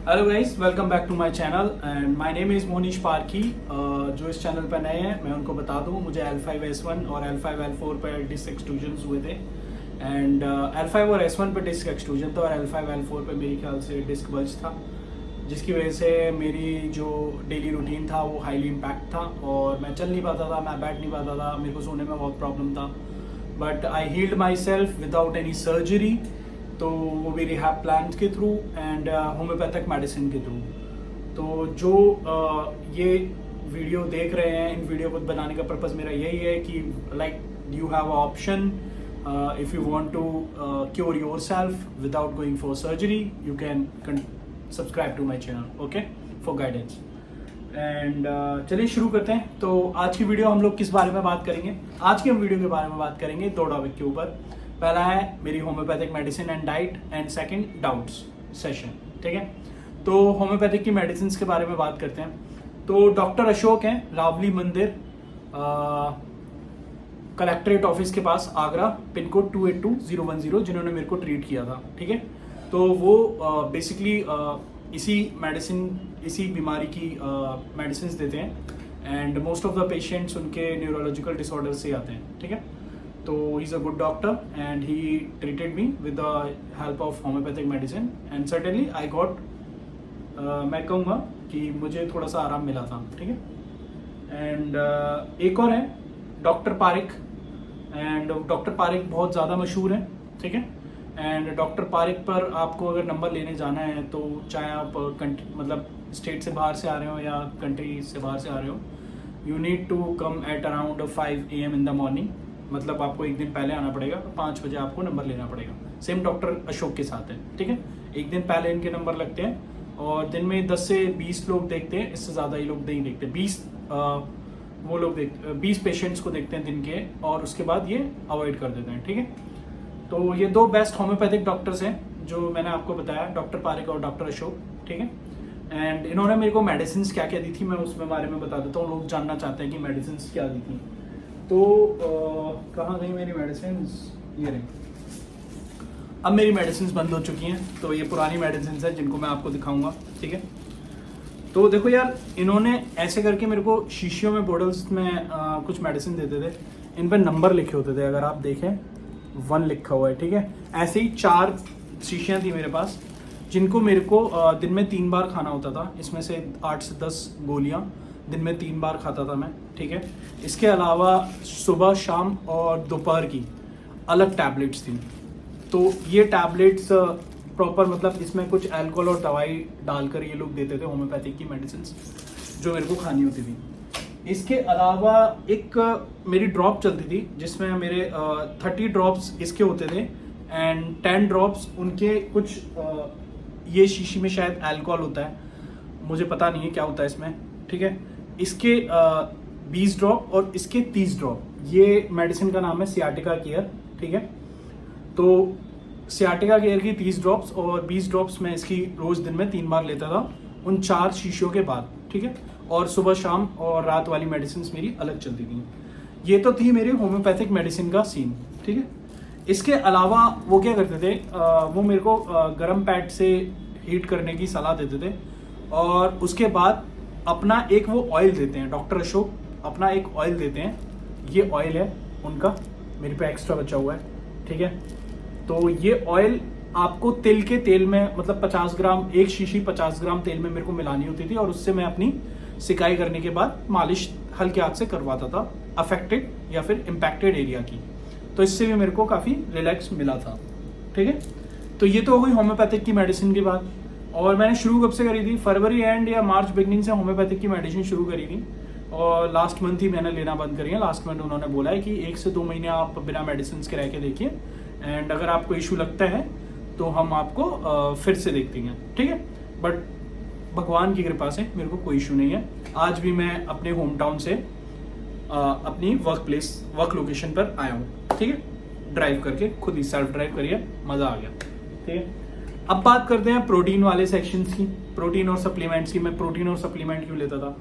Hello guys, welcome back to my channel and my name is Monish Parki. जो इस channel पर नए हैं मैं उनको बता दूं, मुझे L5S1 और L5L4 पर डिस्क एक्सट्रूजन्स हुए थे एंड L5 और S1 पर डिस्क एक्सट्रूजन था और L5L4 पर मेरे ख्याल से डिस्क बल्ज था, जिसकी वजह से मेरी जो डेली रूटीन था वो हाईली इम्पैक्ट था और मैं चल नहीं पाता था, मैं बैठ नहीं पाता था, मेरे को सोने में बहुत प्रॉब्लम था। But I healed myself without any surgery, तो वो भी रिहैब प्लान के थ्रू एंड होम्योपैथिक मेडिसिन के थ्रू। तो जो ये वीडियो देख रहे हैं, इन वीडियो को बनाने का पर्पज़ मेरा यही है कि like you have a option if you want to cure yourself without going for surgery, you can subscribe to my channel, okay, for guidance. And चलिए शुरू करते हैं। तो आज की वीडियो हम लोग किस बारे में बात करेंगे? आज की हम वीडियो के बारे में बात करेंगे दो टॉपिक के ऊपर। पहला है मेरी homeopathic medicine and diet and second doubts session, ठीक है। तो होम्योपैथिक की मेडिसिन के बारे में बात करते हैं। तो डॉक्टर अशोक हैं, रावली मंदिर, कलेक्ट्रेट ऑफिस के पास, आगरा, पिन कोड 282010, जिन्होंने मेरे को ट्रीट किया था, ठीक है। तो वो बेसिकली इसी बीमारी की मेडिसिन देते हैं and most of the patients उनके न्यूरोलॉजिकल डिसऑर्डर से आते हैं, ठीक है। तो ही is a good doctor and he treated me with the help of homeopathic medicine and certainly I got, मैं कहूँगा कि मुझे थोड़ा सा आराम मिला था, ठीक है। एंड एक और है doctor Pareek, and doctor Pareek बहुत ज़्यादा मशहूर है, ठीक है। एंड डॉक्टर पारिक पर आपको अगर नंबर लेने जाना है तो चाहे आप मतलब स्टेट से बाहर से आ रहे हो या कंट्री से बाहर से आ रहे हो, you need to come at around 5 AM in the morning. मतलब आपको एक दिन पहले आना पड़ेगा, 5 बजे आपको नंबर लेना पड़ेगा। सेम डॉक्टर अशोक के साथ है, ठीक है। एक दिन पहले इनके नंबर लगते हैं और दिन में 10 से 20 लोग देखते हैं, इससे ज़्यादा ही लोग नहीं देखते। 20 पेशेंट्स को देखते हैं दिन के और उसके बाद ये अवॉइड कर देते हैं, ठीक है। तो ये दो बेस्ट होम्योपैथिक डॉक्टर्स हैं जो मैंने आपको बताया, डॉक्टर पारिक और डॉक्टर अशोक, ठीक है। एंड इन्होंने मेरे को मेडिसिन क्या क्या दी थी मैं उसमें बारे में बता देता हूँ। लोग जानना चाहते हैं कि मेडिसिन क्या दी थी। तो कहाँ गई मेरी मेडिसिन? ये रही। अब मेरी मेडिसिन बंद हो चुकी हैं, तो ये पुरानी मेडिसिन है जिनको मैं आपको दिखाऊंगा, ठीक है। तो देखो यार, इन्होंने ऐसे करके मेरे को शीशियों में, बॉटल्स में कुछ मेडिसिन देते थे। इन पर नंबर लिखे होते थे, अगर आप देखें 1 लिखा हुआ है, ठीक है। ऐसे ही 4 शीशियाँ थी मेरे पास, जिनको मेरे को दिन में 3 बार खाना होता था। इसमें से 8 से 10 गोलियाँ दिन में 3 बार खाता था मैं, ठीक है। इसके अलावा सुबह, शाम और दोपहर की अलग टैबलेट्स थी। तो ये टैबलेट्स प्रॉपर, मतलब इसमें कुछ अल्कोहल और दवाई डालकर ये लोग देते थे, होम्योपैथिक की मेडिसिन जो मेरे को खानी होती थी। इसके अलावा एक मेरी ड्रॉप चलती थी जिसमें मेरे 30 ड्रॉप्स इसके होते थे एंड 10 ड्रॉप्स उनके। कुछ ये शीशी में शायद अल्कोहल होता है, मुझे पता नहीं है क्या होता है इसमें, ठीक है। इसके 20 ड्रॉप और इसके 30 ड्रॉप। ये मेडिसिन का नाम है सियाटिका केयर, ठीक है। तो सियाटिका केयर की 30 ड्रॉप्स और 20 ड्रॉप्स मैं इसकी रोज दिन में 3 बार लेता था, उन 4 शीशियों के बाद, ठीक है। और सुबह, शाम और रात वाली मेडिसिन मेरी अलग चलती थी। ये तो थी मेरी होम्योपैथिक मेडिसिन का सीन, ठीक है। इसके अलावा वो क्या करते थे, वो मेरे को गर्म पैड से हीट करने की सलाह देते थे और उसके बाद अपना एक वो ऑयल देते हैं। डॉक्टर अशोक अपना एक ऑयल देते हैं, ये ऑयल है उनका, मेरे पे एक्स्ट्रा बचा हुआ है, ठीक है। तो ये ऑयल आपको तिल के तेल में, मतलब 50 ग्राम, एक शीशी 50 ग्राम तेल में मेरे को मिलानी होती थी और उससे मैं अपनी सिकाई करने के बाद मालिश हल्के हाथ से करवाता था अफेक्टेड या फिर इम्पैक्टेड एरिया की। तो इससे भी मेरे को काफ़ी रिलैक्स मिला था, ठीक है। तो ये तो हो गई होम्योपैथिक की मेडिसिन की बात। और मैंने शुरू कब से करी थी? फरवरी एंड या मार्च बिगनिंग से होम्योपैथिक की मेडिसिन शुरू करी थी और लास्ट मंथ ही मैंने लेना बंद करी है। लास्ट मंथ उन्होंने बोला है कि 1 से 2 महीने आप बिना मेडिसिन के रह के देखिए एंड अगर आपको इशू लगता है तो हम आपको फिर से देखते हैं, ठीक है। बट भगवान की कृपा से मेरे को कोई इशू नहीं है। आज भी मैं अपने होम टाउन से अपनी वर्क लोकेशन पर आया हूँ, ठीक है। ड्राइव करके, खुद ही सेल्फ ड्राइव करिए, मज़ा आ गया, ठीक है। अब बात करते हैं प्रोटीन वाले सेक्शंस की, प्रोटीन और सप्लीमेंट्स की। मैं प्रोटीन और सप्लीमेंट क्यों लेता था?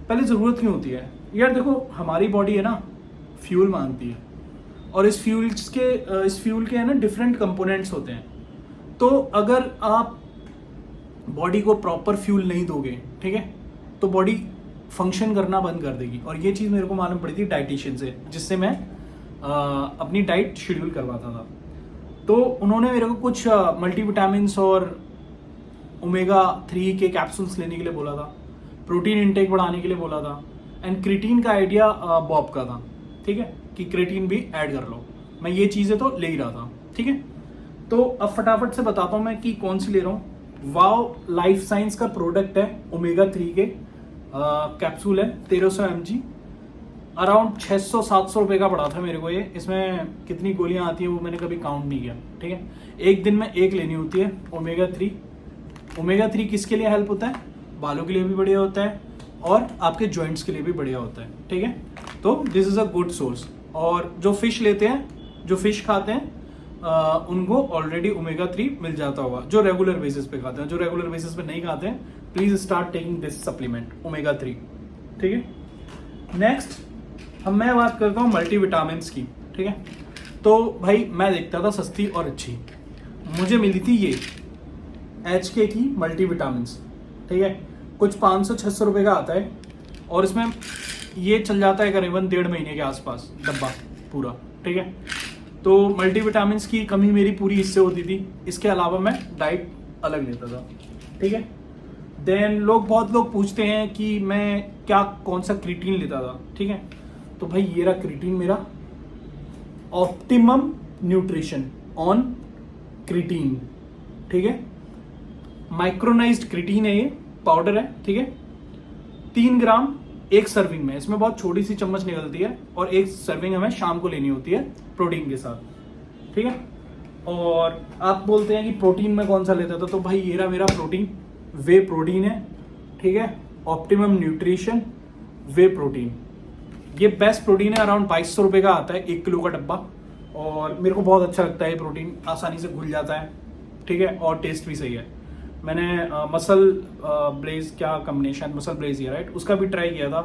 पहले ज़रूरत क्यों होती है यार? देखो, हमारी बॉडी है ना, फ्यूल मांगती है और इस फ्यूल के है ना डिफरेंट कंपोनेंट्स होते हैं। तो अगर आप बॉडी को प्रॉपर फ्यूल नहीं दोगे, ठीक है, तो बॉडी फंक्शन करना बंद कर देगी। और ये चीज़ मेरे को मालूम पड़ी थी डाइटिशियन से, जिससे मैं अपनी डाइट शेड्यूल करवाता था। तो उन्होंने मेरे को कुछ मल्टीविटामिन्स और ओमेगा 3 के कैप्सूल्स लेने के लिए बोला था, प्रोटीन इंटेक बढ़ाने के लिए बोला था, एंड क्रिएटिन का आइडिया बॉब का था, ठीक है, कि क्रिएटिन भी ऐड कर लो। मैं ये चीज़ें तो ले ही रहा था, ठीक है। तो अब फटाफट से बताता हूँ मैं कि कौन सी ले रहा हूँ। वाव लाइफ साइंस का प्रोडक्ट है, ओमेगा 3 के कैप्सूल है, 1300 mg, अराउंड 600-700 रुपये का पड़ा था मेरे को ये। इसमें कितनी गोलियां आती है वो मैंने कभी काउंट नहीं किया, ठीक है। एक दिन में एक लेनी होती है ओमेगा 3। ओमेगा 3 किसके लिए हेल्प होता है? बालों के लिए भी बढ़िया होता है और आपके जॉइंट्स के लिए भी बढ़िया होता है, ठीक है। तो this is a good source. और जो फिश लेते हैं, जो फिश खाते हैं, उनको ऑलरेडी ओमेगा 3 मिल जाता होगा, जो रेगुलर बेसिस पे खाते हैं। जो रेगुलर बेसिस पे नहीं खाते हैं, please start taking this supplement omega 3, ठीक है। नेक्स्ट अब मैं बात करता हूँ मल्टीविटामिन्स की, ठीक है। तो भाई मैं देखता था सस्ती और अच्छी, मुझे मिली थी ये HK की मल्टीविटामिन्स, ठीक है। कुछ 500-600 रुपये का आता है और इसमें ये चल जाता है करीबन 1.5 महीने के आसपास डब्बा पूरा, ठीक है। तो मल्टीविटामिन्स की कमी मेरी पूरी इससे होती थी। इसके अलावा मैं डाइट अलग लेता था, ठीक है। देन बहुत लोग पूछते हैं कि मैं क्या कौन सा क्रिएटिन लेता था, ठीक है। तो भाई ये रहा क्रिएटिन मेरा, ऑप्टिमम न्यूट्रिशन ऑन क्रिएटिन, ठीक है। माइक्रोनाइज्ड क्रिएटिन है, ये पाउडर है, ठीक है। 3 ग्राम एक सर्विंग में, इसमें बहुत छोटी सी चम्मच निकलती है और एक सर्विंग हमें शाम को लेनी होती है प्रोटीन के साथ, ठीक है। और आप बोलते हैं कि प्रोटीन में कौन सा लेता था, तो भाई ये रहा मेरा प्रोटीन, वे प्रोटीन है, ठीक है। ऑप्टिमम न्यूट्रिशन वे प्रोटीन, ये बेस्ट प्रोटीन है। अराउंड 2200 रुपये का आता है 1 किलो का डब्बा, और मेरे को बहुत अच्छा लगता है ये प्रोटीन, आसानी से घुल जाता है, ठीक है, और टेस्ट भी सही है। मैंने मसल ब्लेज, क्या कॉम्बिनेशन, मसल ब्लेज है राइट, उसका भी ट्राई किया था,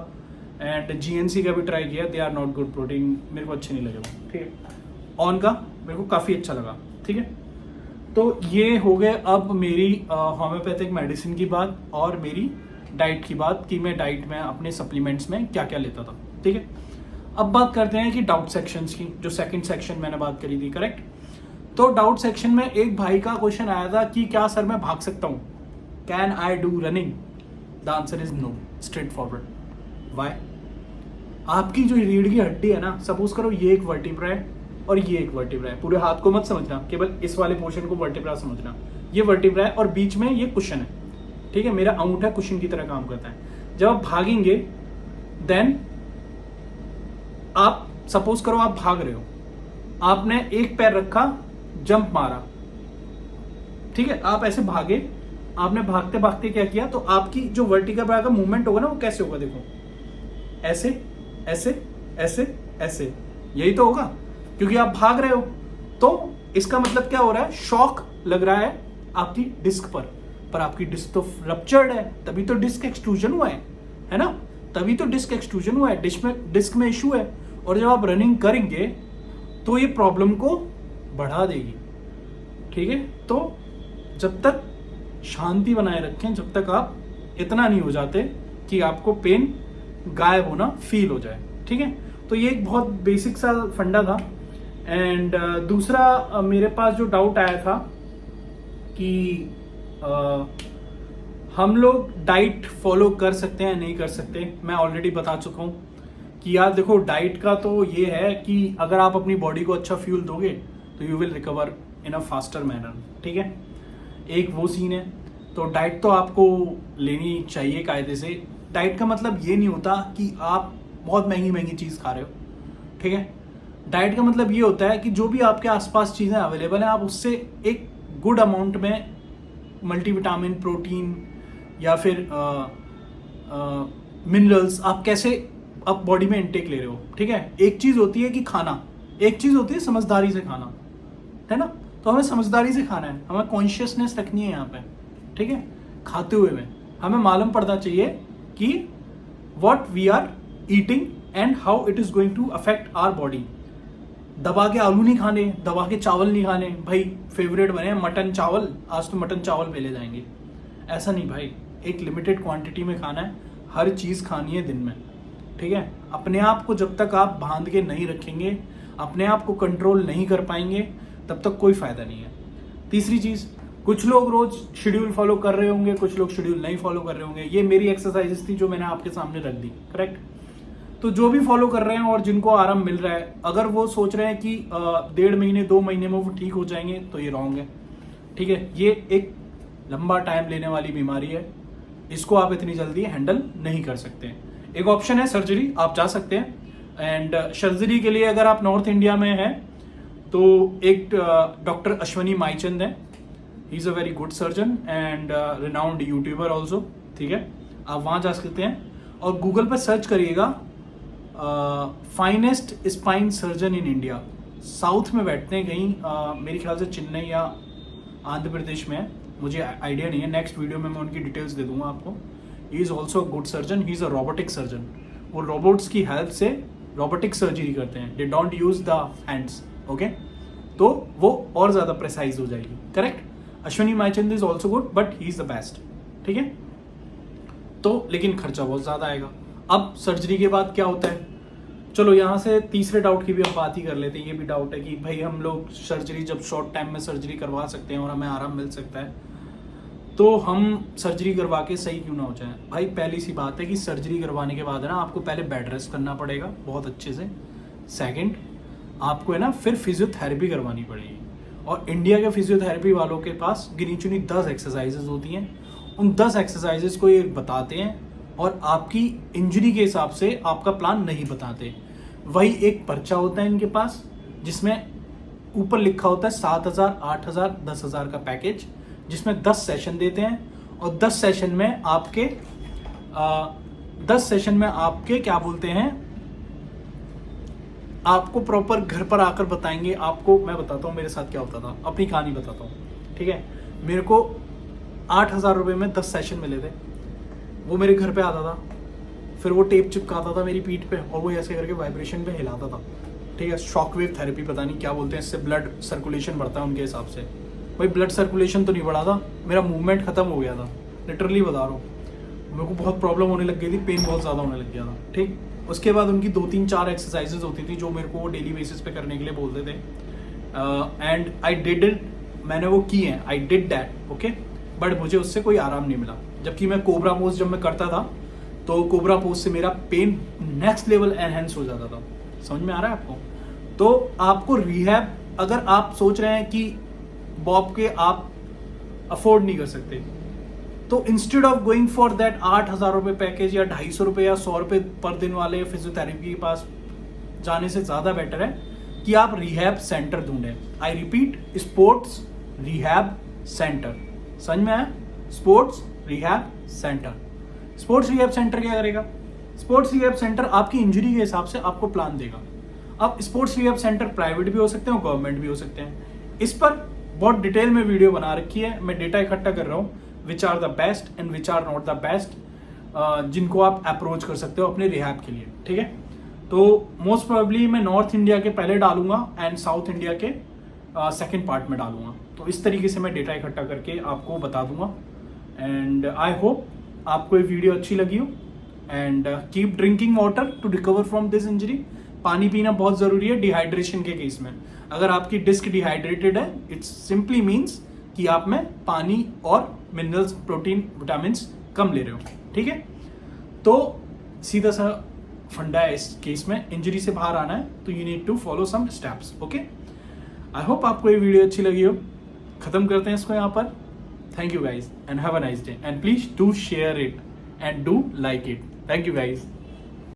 एंड GNC का भी ट्राई किया। They are not good protein, मेरे को अच्छे नहीं लगे वो, ठीक है। ऑन का मेरे को काफ़ी अच्छा लगा, ठीक है। तो ये हो गए अब मेरी होम्योपैथिक मेडिसिन की बात और मेरी डाइट की बात, कि मैं डाइट में अपने सप्लीमेंट्स में क्या क्या लेता था, ठीक है। अब बात करते हैं कि डाउट सेक्शंस की, जो सेकंड सेक्शन मैंने बात करी थी, करेक्ट। तो डाउट सेक्शन में एक भाई का क्वेश्चन आया था कि क्या सर मैं भाग सकता हूँ, can I do running? The answer is no, straightforward. Why? आपकी जो रीढ़ की हड्डी है ना, सपोज करो ये एक वर्टिब्रा है और ये एक वर्टिब्रा है, पूरे हाथ को मत समझना, केवल इस वाले पोर्शन को वर्टिब्रा समझना। ये वर्टिब्रा है और बीच में ये कुशन है, ठीक है। मेरा अंगूठा कुशन की तरह काम करता है। जब आप भागेंगे, देन आप सपोज करो आप भाग रहे हो, आपने एक पैर रखा, जंप मारा, ठीक है, आप ऐसे भागे, आपने भागते भागते क्या किया, तो आपकी जो वर्टिब्रा का मूवमेंट होगा ना, वो कैसे होगा, देखो ऐसे ऐसे ऐसे ऐसे, यही तो होगा, क्योंकि आप भाग रहे हो। तो इसका मतलब क्या हो रहा है, शॉक लग रहा है आपकी डिस्क पर आपकी डिस्क तो रप्चर्ड है, तभी तो डिस्क एक्सट्रूजन हुआ है ना, तभी तो डिस्क एक्सट्रूजन हुआ है, डिस्क में इशू है। और जब आप रनिंग करेंगे तो ये प्रॉब्लम को बढ़ा देगी, ठीक है। तो जब तक शांति बनाए रखें, जब तक आप इतना नहीं हो जाते कि आपको पेन गायब होना फील हो जाए, ठीक है। तो ये एक बहुत बेसिक सा फंडा था। एंड दूसरा मेरे पास जो डाउट आया था कि हम लोग डाइट फॉलो कर सकते हैं नहीं कर सकते, मैं ऑलरेडी बता चुका हूँ कि यार देखो, डाइट का तो ये है कि अगर आप अपनी बॉडी को अच्छा फ्यूल दोगे तो you will recover in a faster manner, ठीक है। एक वो सीन है। तो डाइट तो आपको लेनी चाहिए कायदे से। डाइट का मतलब ये नहीं होता कि आप बहुत महंगी महंगी चीज़ खा रहे हो, ठीक है। डाइट का मतलब ये होता है कि जो भी आपके आसपास चीज़ें अवेलेबल हैं, आप उससे एक गुड अमाउंट में मल्टीविटामिन, प्रोटीन या फिर मिनरल्स आप कैसे आप बॉडी में इनटेक ले रहे हो, ठीक है। एक चीज़ होती है कि खाना, एक चीज़ होती है समझदारी से खाना, है ना। तो हमें समझदारी से खाना है, हमें कॉन्शियसनेस रखनी है यहाँ पे, ठीक है। खाते हुए में हमें मालूम पड़ना चाहिए कि what we are eating and how it is going to affect our body. दबा के आलू नहीं खाने, दबा के चावल नहीं खाने। भाई फेवरेट बने मटन चावल, आज तो मटन चावल पे ले जाएंगे, ऐसा नहीं भाई, एक लिमिटेड क्वांटिटी में खाना है, हर चीज़ खानी है दिन में, ठीक है। अपने आप को जब तक आप बांध के नहीं रखेंगे, अपने आप को कंट्रोल नहीं कर पाएंगे, तब तक कोई फायदा नहीं है। तीसरी चीज़, कुछ लोग रोज शेड्यूल फॉलो कर रहे होंगे, कुछ लोग शेड्यूल नहीं फॉलो कर रहे होंगे। ये मेरी एक्सरसाइजेस थी जो मैंने आपके सामने रख दी, करेक्ट। तो जो भी फॉलो कर रहे हैं और जिनको आराम मिल रहा है, अगर वो सोच रहे हैं कि 1.5 महीने 2 महीने में वो ठीक हो जाएंगे, तो ये रॉन्ग है, ठीक है। ये एक लंबा टाइम लेने वाली बीमारी है, इसको आप इतनी जल्दी हैंडल नहीं कर सकते। एक ऑप्शन है सर्जरी, आप जा सकते हैं। एंड सर्जरी के लिए अगर आप नॉर्थ इंडिया में हैं तो एक डॉक्टर अश्वनी माईचंद है, ही is a very good surgeon and renowned YouTuber also, ठीक है। आप वहाँ जा सकते हैं और गूगल पर सर्च करिएगा finest spine surgeon in India. South में बैठते हैं कहीं, मेरे ख्याल से चेन्नई या आंध्र प्रदेश में है, मुझे आइडिया नहीं है। नेक्स्ट वीडियो में मैं उनकी डिटेल्स दे दूंगा आपको। He is also good surgeon, he is a robotic surgeon. वो रोबोट्स की हेल्प से रोबोटिक सर्जरी करते हैं, they don't use the hands, okay. तो वो और ज़्यादा प्रिसाइज हो जाएगी, correct. Ashwani Maichand is also good but he is the best, ठीक है। तो लेकिन खर्चा बहुत ज़्यादा आएगा। अब सर्जरी के बाद क्या होता है, चलो यहाँ से तीसरे डाउट की भी हम बात ही कर लेते हैं। ये भी डाउट है कि भाई हम लोग सर्जरी जब शॉर्ट टाइम में सर्जरी करवा सकते हैं और हमें आराम मिल सकता है, तो हम सर्जरी करवा के सही क्यों ना हो जाए। भाई पहली सी बात है कि सर्जरी करवाने के बाद है ना, आपको पहले बेड रेस्ट करना पड़ेगा बहुत अच्छे से। सेकंड, आपको है ना फिर फिजियोथेरेपी करवानी पड़ेगी। और इंडिया के फिजियोथेरेपी वालों के पास गिनी चुनी 10 एक्सरसाइजेज होती हैं, उन 10 एक्सरसाइजेज को ये बताते हैं और आपकी इंजरी के हिसाब से आपका प्लान नहीं बताते। वही एक पर्चा होता है इनके पास जिसमें ऊपर लिखा होता है 7,000, 8,000, 10,000 का पैकेज, जिसमें 10 सेशन देते हैं। और 10 सेशन में आपके 10 सेशन में आपके क्या बोलते हैं, आपको प्रॉपर घर पर आकर बताएंगे। आपको मैं बताता हूँ मेरे साथ क्या होता था, अपनी कहानी बताता हूँ, ठीक है। मेरे को 8,000 रुपये में 10 सेशन मिले थे। वो मेरे घर पे आता था, फिर वो टेप चिपकाता था मेरी पीठ पे और वो ऐसे करके वाइब्रेशन पे हिलाता था, ठीक है। शॉकवेव थेरेपी पता नहीं क्या बोलते हैं, इससे ब्लड सर्कुलेशन बढ़ता है उनके हिसाब से। भाई ब्लड सर्कुलेशन तो नहीं बढ़ा था, मेरा मूवमेंट खत्म हो गया था, लिटरली बता रहा हूँ। मेरे को बहुत प्रॉब्लम होने लग गई थी, पेन बहुत ज़्यादा होने लग गया था, ठीक। उसके बाद उनकी 2-3-4 एक्सरसाइजेज होती थी जो मेरे को डेली बेसिस पे करने के लिए बोलते थे। एंड आई डिड इट, मैंने वो की हैं, I did that, okay. But मुझे उससे कोई आराम नहीं मिला। जबकि मैं कोबरा पोज जब मैं करता था तो कोबरा पोज से मेरा पेन नेक्स्ट लेवल एनहेंस हो जाता था। समझ में आ रहा है आपको। तो आपको रिहैब, अगर आप सोच रहे हैं कि बॉब के आप अफोर्ड नहीं कर सकते, तो instead of going for that 8,000 रुपये पैकेज या 250 रुपये या 100 रुपये पर दिन वाले फिजियोथेरेपी के पास जाने से ज़्यादा बेटर है कि आप रिहैब सेंटर ढूंढें। I repeat, sports rehab centre. समझ में आया? Sports rehab centre. Sports rehab centre क्या करेगा? स्पोर्ट्स रिहैब सेंटर आपकी इंजरी के हिसाब से आपको प्लान देगा। अब स्पोर्ट्स रिहैब सेंटर प्राइवेट भी हो सकते हैं और गवर्नमेंट भी हो सकते हैं। इस पर बहुत डिटेल में वीडियो बना रखी है, मैं डेटा इकट्ठा कर रहा हूँ, which are the best and which are not the best, जिनको आप अप्रोच कर सकते हो अपने रिहैब के लिए, ठीक है। तो मोस्ट प्रोबेबली मैं नॉर्थ इंडिया के पहले डालूंगा एंड साउथ इंडिया के सेकेंड पार्ट में डालूंगा। तो इस तरीके से मैं डेटा इकट्ठा करके आपको बता दूंगा। एंड आई होप आपको ये वीडियो अच्छी लगी हो। And keep drinking water to recover from this injury. पानी पीना बहुत ज़रूरी है डिहाइड्रेशन के केस में। अगर आपकी डिस्क डिहाइड्रेटेड है, इट्स सिंपली मीन्स कि आप में पानी और मिनरल्स, प्रोटीन, विटामिन्स कम ले रहे हो, ठीक है। तो सीधा सा फंडा है इस केस में, इंजरी से बाहर आना है तो you need to follow some steps, okay. I hope आपको ये वीडियो अच्छी लगी हो। खत्म करते हैं इसको यहाँ पर। Thank you guys and have a nice day, and please do share it and do like it. Thank you guys.